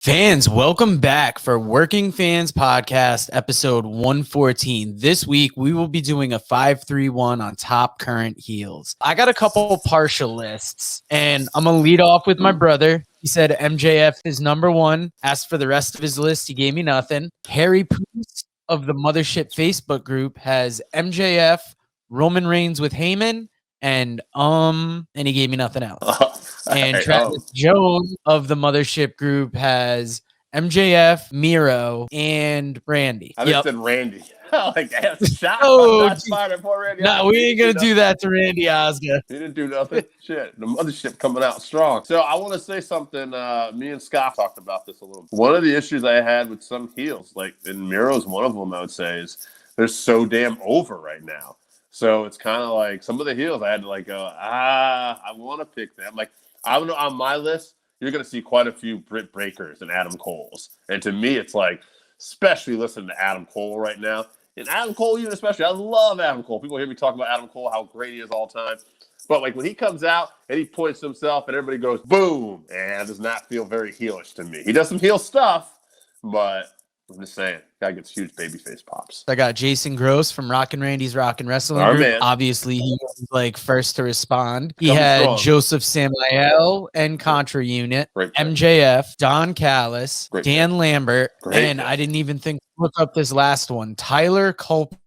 Fans, welcome back for Working Fans Podcast, episode 114. This week, we will be doing a 5-3-1 on top current heels. I got a couple partial lists, and I'm going to lead off with my brother. He said MJF is number one. Asked for the rest of his list. He gave me nothing. Harry Poos of the Mothership Facebook group has MJF, Roman Reigns with Heyman, and he gave me nothing else. And Travis Jones of the Mothership group has MJF, Miro, and Randy. I just said Randy. Like, that's shot. Randy. No, we ain't gonna do that to Randy Osgood. He didn't do nothing. Shit, the Mothership coming out strong. So I want to say something. Me and Scott talked about this a little bit. One of the issues I had with some heels, like, and Miro's one of them, I would say, is they're so damn over right now. So it's kind of like some of the heels I had to like go, I want to pick them. Like, I don't know, on my list, you're going to see quite a few Britt Bakers and Adam Coles. And to me, it's like, especially listening to Adam Cole right now. And Adam Cole, even especially, I love Adam Cole. People hear me talk about Adam Cole, how great he is all the time. But like when he comes out and he points to himself and everybody goes, boom, and it does not feel very heelish to me. He does some heel stuff, but I'm just saying, guy gets huge babyface pops. I got Jason Gross from Rockin' Randy's Rockin' Wrestling Group. Man. Obviously, he was like first to respond. He had Joseph Samael and Contra Unit, MJF, Don Callis, Dan Lambert, and I didn't even think to look up this last one, Tyler Culpret.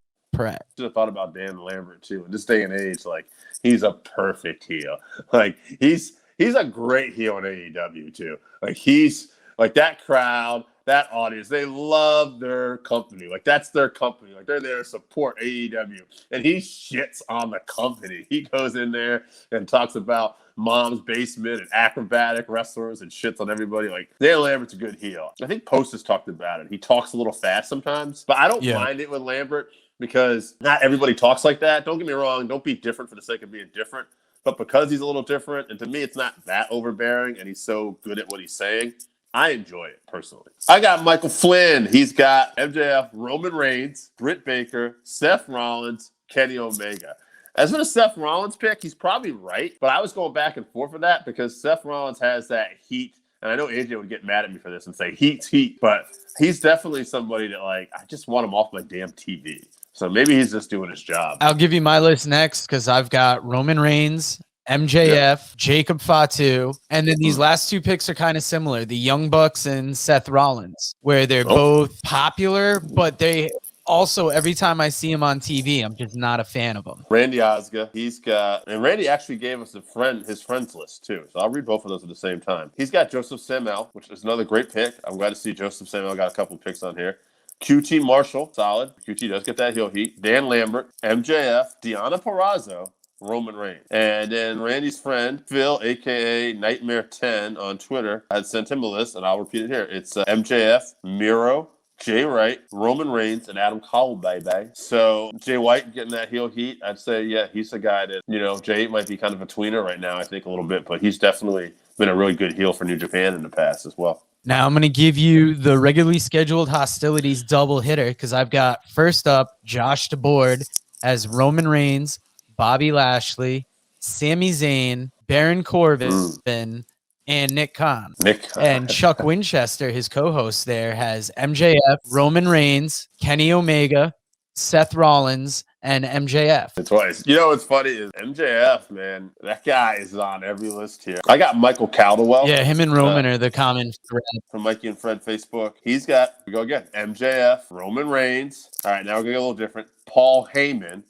Should have thought about Dan Lambert too. In this day and age, like he's a perfect heel. Like he's a great heel in AEW too. Like he's like that crowd. That audience, they love their company. Like, that's their company. Like, they're there to support AEW. And he shits on the company. He goes in there and talks about Mom's Basement and acrobatic wrestlers and shits on everybody. Like, Dan Lambert's a good heel. I think Post has talked about it. He talks a little fast sometimes. But I don't mind it with Lambert because not everybody talks like that. Don't get me wrong. Don't be different for the sake of being different. But because he's a little different, and to me, it's not that overbearing, and he's so good at what he's saying, I enjoy it, personally. I got Michael Flynn. He's got MJF, Roman Reigns, Britt Baker, Seth Rollins, Kenny Omega. As for the Seth Rollins pick, he's probably right, but I was going back and forth for that because Seth Rollins has that heat, and I know AJ would get mad at me for this and say, heat's heat, but he's definitely somebody that, like, I just want him off my damn TV. So maybe he's just doing his job. I'll give you my list next because I've got Roman Reigns, MJF, Jacob Fatu, and then these last two picks are kind of similar. The Young Bucks and Seth Rollins, where they're both popular, but they also, every time I see him on TV, I'm just not a fan of them. Randy Osgood, he's got, and Randy actually gave us his friends list too. So I'll read both of those at the same time. He's got Joseph Samuel, which is another great pick. I'm glad to see Joseph Samuel got a couple picks on here. QT Marshall, solid. QT does get that heel heat. Dan Lambert, MJF, Deonna Purrazzo, Roman Reigns. And then Randy's friend, Phil, a.k.a. Nightmare 10 on Twitter, had sent him a list, and I'll repeat it here. It's MJF, Miro, Jay White, Roman Reigns, and Adam Cole, baby. So Jay White getting that heel heat, I'd say, yeah, he's the guy that, Jay might be kind of a tweener right now, I think, a little bit, but he's definitely been a really good heel for New Japan in the past as well. Now I'm going to give you the regularly scheduled hostilities double hitter because I've got, first up, Josh DeBoard as Roman Reigns, Bobby Lashley, Sami Zayn, Baron Corbin, and Nick Khan. And Chuck Winchester, his co-host there, has MJF, Roman Reigns, Kenny Omega, Seth Rollins, and MJF. It's twice. You know what's funny is MJF, man, that guy is on every list here. I got Michael Caldwell. Yeah, him and Roman are the common thread. From Mikey and Fred Facebook. He's got, we go again, MJF, Roman Reigns. All right, now we're going to get a little different. Paul Heyman.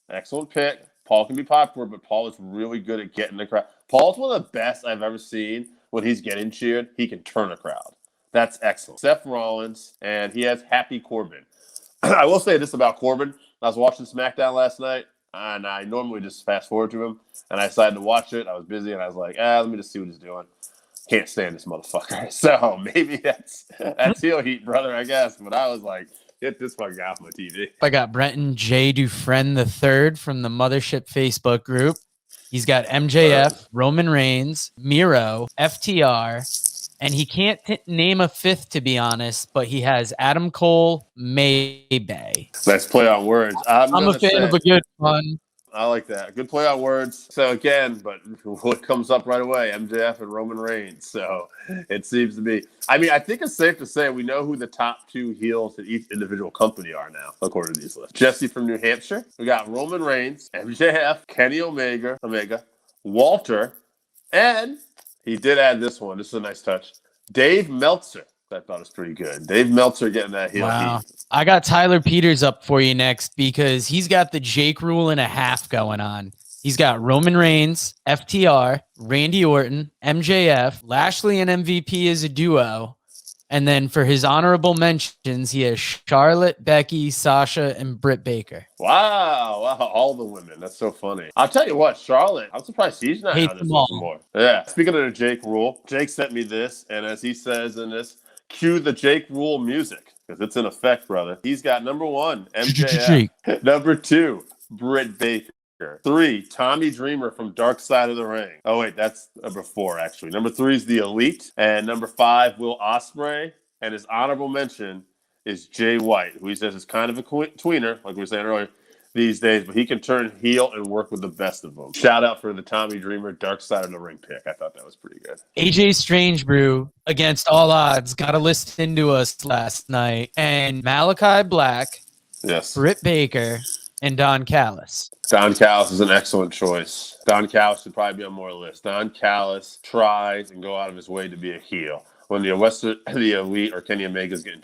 Excellent pick. Paul can be popular, but Paul is really good at getting the crowd. Paul's one of the best I've ever seen when he's getting cheered. He can turn a crowd. That's excellent. Seth Rollins, and he has Happy Corbin. I will say this about Corbin. I was watching SmackDown last night, and I normally just fast forward to him, and I decided to watch it. I was busy, and I was like, let me just see what he's doing. Can't stand this motherfucker. So maybe that's heel heat, brother, I guess. But I was like, get this fucking guy off my TV. I got Brenton J. Dufresne III from the Mothership Facebook group. He's got MJF, Roman Reigns, Miro, FTR, and he can't name a fifth, to be honest, but he has Adam Cole, Maybay. Nice play on words. I'm a fan of a good one. I like that. Good play on words. So again, but what comes up right away? MJF and Roman Reigns. So it seems to be. I mean, I think it's safe to say we know who the top 2 heels at each individual company are now, according to these lists. Jesse from New Hampshire. We got Roman Reigns, MJF, Kenny Omega, Walter, and he did add this one. This is a nice touch. Dave Meltzer. I thought it was pretty good. Dave Meltzer getting that heel Wow. heat. I got Tyler Peters up for you next because he's got the Jake rule and a half going on. He's got Roman Reigns, FTR, Randy Orton, MJF, Lashley and MVP as a duo. And then for his honorable mentions, he has Charlotte, Becky, Sasha, and Britt Baker. Wow, all the women. That's so funny. I'll tell you what, Charlotte, I'm surprised she's not Hate on this them all. list more. Yeah. Speaking of the Jake rule, Jake sent me this, and as he says in this, cue the Jake rule music, because it's in effect, brother. He's got number 1, MJF. Number 2, Britt Baker. 3, Tommy Dreamer from Dark Side of the Ring. Oh, wait, that's number 4, actually. Number 3 is The Elite. And number 5, Will Ospreay. And his honorable mention is Jay White, who he says is kind of a tweener, like we were saying earlier, these days, but he can turn heel and work with the best of them. Shout out for the Tommy Dreamer Dark Side of the Ring pick. I thought that was pretty good. AJ Strange Brew, against all odds, got a list into us last night. And Malachi Black, Yes. Britt Baker, and Don Callis. Don Callis is an excellent choice. Don Callis should probably be on more lists. Don Callis tries and go out of his way to be a heel. When the Elite or Kenny Omega is getting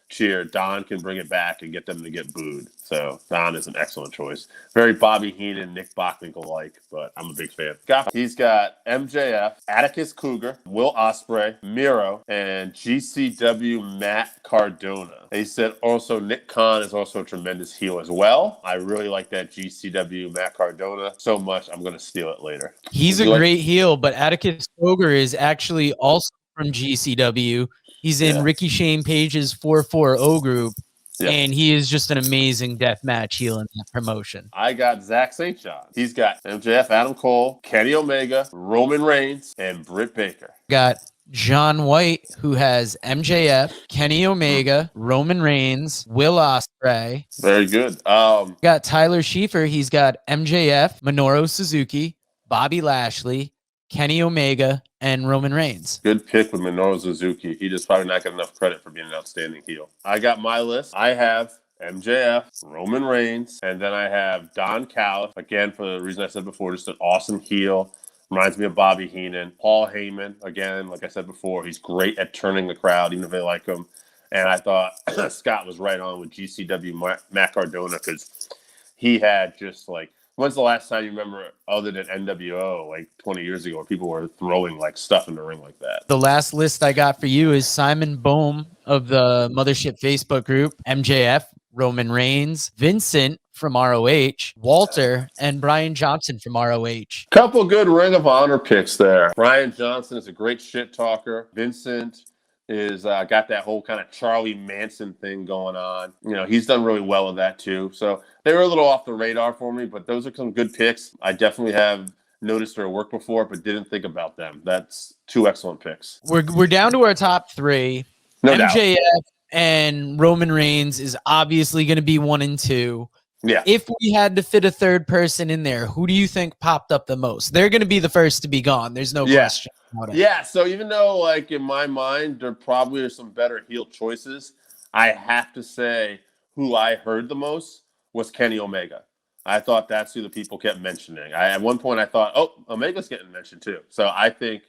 cheered, Don can bring it back and get them to get booed. So Don is an excellent choice. Very Bobby Heenan, Nick Bockwinkel-like, but I'm a big fan. He's got MJF, Atticus Cougar, Will Ospreay, Miro, and GCW Matt Cardona. He said also Nick Khan is also a tremendous heel as well. I really like that GCW Matt Cardona so much, I'm going to steal it later. He's a great heel, but Atticus Cougar is actually also from GCW. He's in Ricky Shane Page's 440 group, and he is just an amazing deathmatch heel in that promotion. I got Zach St. John. He's got MJF, Adam Cole, Kenny Omega, Roman Reigns, and Britt Baker. Got John White, who has MJF, Kenny Omega, Roman Reigns, Will Ospreay. Very good. Got Tyler Schiefer. He's got MJF, Minoru Suzuki, Bobby Lashley, Kenny Omega, and Roman Reigns. Good pick with Minoru Suzuki. He just probably not got enough credit for being an outstanding heel. I got my list. I have MJF, Roman Reigns, and then I have Don Callis. Again, for the reason I said before, just an awesome heel. Reminds me of Bobby Heenan. Paul Heyman, again, like I said before, he's great at turning the crowd, even if they like him. And I thought Scott was right on with GCW Matt Cardona, because he had just like, when's the last time you remember, other than NWO, like 20 years ago, where people were throwing like stuff in the ring like that? The last list I got for you is Simon Bohm of the Mothership Facebook group, MJF, Roman Reigns, Vincent from ROH, Walter, and Brian Johnson from ROH. Couple good Ring of Honor picks there. Brian Johnson is a great shit talker. Vincent is got that whole kind of Charlie Manson thing going on. You know, he's done really well with that too. So they were a little off the radar for me, but those are some good picks. I definitely have noticed their work before, but didn't think about them. That's 2 excellent picks. We're down to our top 3. No MJF doubt. and Roman Reigns is obviously going to be 1 and 2. Yeah. If we had to fit a third person in there, who do you think popped up the most? They're going to be the first to be gone. There's no question about it. Yeah, so even though, like, in my mind, there probably are some better heel choices, I have to say who I heard the most was Kenny Omega. I thought that's who the people kept mentioning. At one point, I thought, oh, Omega's getting mentioned too. So I think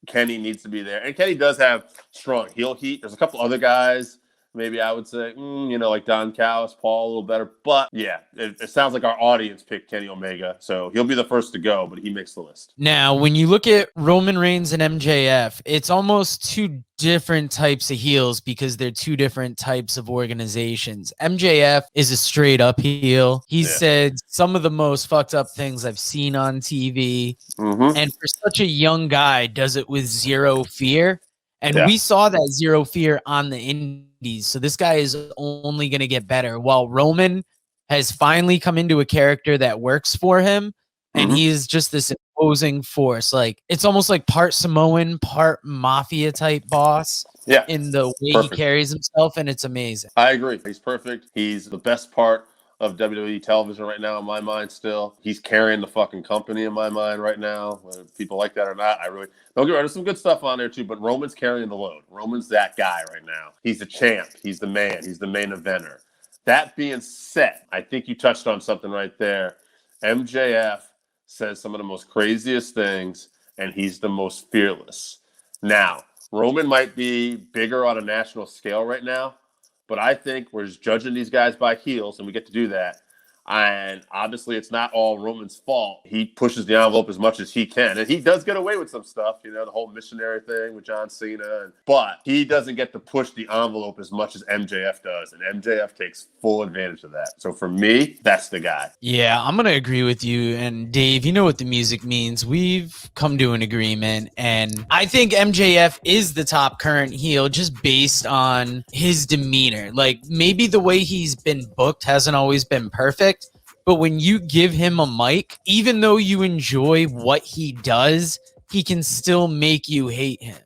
Kenny needs to be there. And Kenny does have strong heel heat. There's a couple other guys, maybe I would say, like Don Callis, Paul, a little better. But yeah, it sounds like our audience picked Kenny Omega. So he'll be the first to go, but he makes the list. Now, when you look at Roman Reigns and MJF, it's almost 2 different types of heels because they're 2 different types of organizations. MJF is a straight up heel. He said some of the most fucked up things I've seen on TV. Mm-hmm. And for such a young guy, does it with zero fear. And we saw that zero fear on the indies. So this guy is only going to get better. While Roman has finally come into a character that works for him. And he is just this imposing force. Like, it's almost like part Samoan, part mafia type boss. In the way he carries himself. And it's amazing. I agree. He's perfect. He's the best part of WWE television right now in my mind still. He's carrying the fucking company in my mind right now. Whether people like that or not, I really don't get rid of some good stuff on there too, but Roman's carrying the load. Roman's that guy right now. He's the champ. He's the man. He's the main eventer. That being said, I think you touched on something right there. MJF says some of the most craziest things, and he's the most fearless. Now, Roman might be bigger on a national scale right now, but I think we're just judging these guys by heels, and we get to do that. And obviously, it's not all Roman's fault. He pushes the envelope as much as he can. And he does get away with some stuff, the whole missionary thing with John Cena. But he doesn't get to push the envelope as much as MJF does. And MJF takes full advantage of that. So for me, that's the guy. Yeah, I'm going to agree with you. And Dave, you know what the music means. We've come to an agreement. And I think MJF is the top current heel just based on his demeanor. Like, maybe the way he's been booked hasn't always been perfect. But when you give him a mic, even though you enjoy what he does, he can still make you hate him.